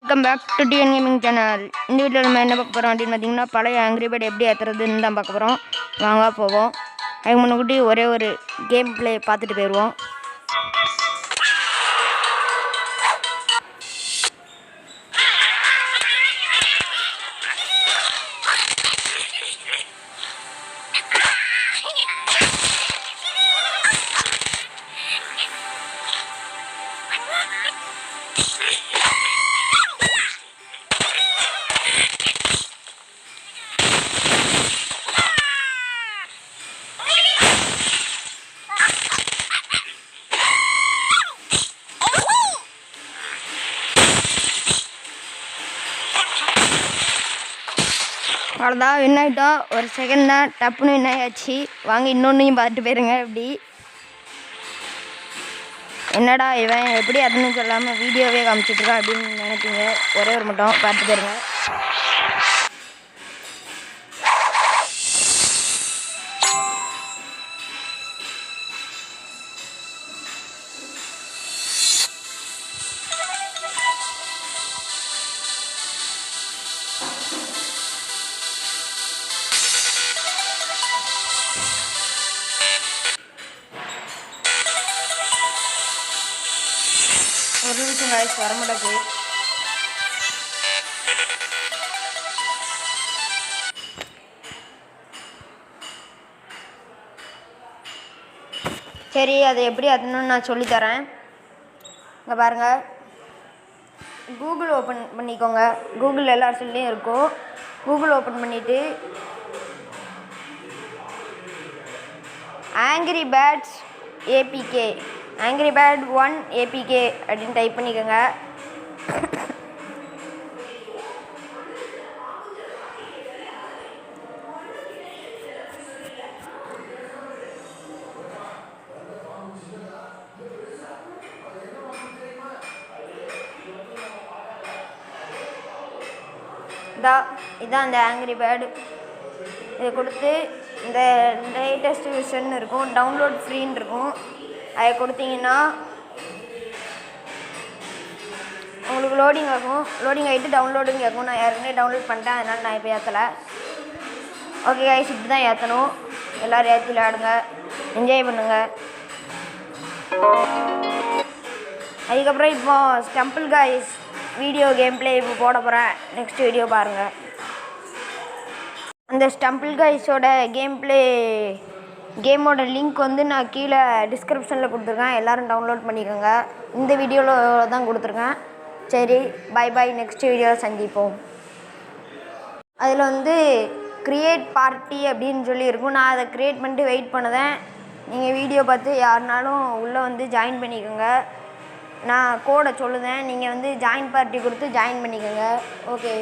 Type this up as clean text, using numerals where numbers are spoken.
Welcome back to TN gaming channel. இந்த வீடியோவில் நம்ம என்ன பார்க்க போகிறோம் அப்படின்னு பார்த்தீங்கன்னா, பழைய ஆங்கிரி பேர்ட் எப்படி ஏற்றுறதுன்னு தான் பார்க்க போகிறோம். வாங்க போவோம். அதுக்கு முன்னாடி ஒரே ஒரு கேம் பிளே பார்த்துட்டு போயிடுவோம். அவ்வளோதான், வின் ஆகிட்டோம். ஒரு செகண்ட் தான், டப்புன்னு வின் ஆகியாச்சு. வாங்க இன்னொன்றையும் பார்த்துட்டு போயிருங்க. எப்படி என்னடா இவன் எப்படி அதுன்னு சொல்லாமல் வீடியோவே காமிச்சிட்ருக்கான் அப்படின்னு நினைப்பீங்க. ஒரே ஒரு மட்டும் பார்த்துட்டு போயிருங்க. ஒரு நிமிஷம் காய்ச்சி வர மாட்டேங்குது. சரி, அதை எப்படி அதுன்னு நான் சொல்லித்தரேன். இங்கே பாருங்கள், கூகுள் ஓப்பன் பண்ணிக்கோங்க. கூகுள் எல்லா இடத்துலையும் இருக்கும். கூகுள் ஓப்பன் பண்ணிவிட்டு angry birds APK angry bird 1 APK அப்படின்னு டைப் பண்ணிக்கோங்க. இதான் அந்த ஆங்கிரி பேர்டு. இதை கொடுத்து இந்த லேட்டஸ்ட் விஷன் இருக்கும், டவுன்லோட் ஃப்ரீன்னு இருக்கும். அதை கொடுத்தீங்கன்னா உங்களுக்கு லோடிங் ஆகும். லோடிங் ஆகிட்டு டவுன்லோடுன்னு கேட்கும். நான் ஏற்கனவே டவுன்லோட் பண்ணிட்டேன், அதனால் நான் இப்போ ஏற்றலை. ஓகே கைஸ், இப்படி தான் ஏற்றணும். எல்லோரும் ஏற்றி விளையாடுங்க, என்ஜாய் பண்ணுங்கள். அதுக்கப்புறம் இப்போ ஸ்டெம்பிள் கைஸ் வீடியோ கேம் பிளே இப்போ போட போகிறேன். நெக்ஸ்ட் வீடியோ பாருங்கள். அந்த ஸ்டெம்பிள் கைஸோட கேமோட லிங்க் வந்து நான் கீழே டிஸ்கிரிப்ஷனில் கொடுத்துருக்கேன். எல்லோரும் டவுன்லோட் பண்ணிக்கோங்க. இந்த வீடியோவில் தான் கொடுத்துருக்கேன். சரி, பை பை. நெக்ஸ்ட் வீடியோவில் சந்திப்போம். அதில் வந்து க்ரியேட் பார்ட்டி அப்படின்னு சொல்லி இருக்கும். நான் அதை க்ரியேட் பண்ணிட்டு வெயிட் பண்ணுதேன். நீங்கள் வீடியோ பார்த்து யாருனாலும் உள்ளே வந்து ஜாயின் பண்ணிக்கோங்க. நான் கோடை சொல்லுதேன், நீங்கள் வந்து ஜாயின் பார்ட்டி கொடுத்து ஜாயின் பண்ணிக்கோங்க. ஓகே.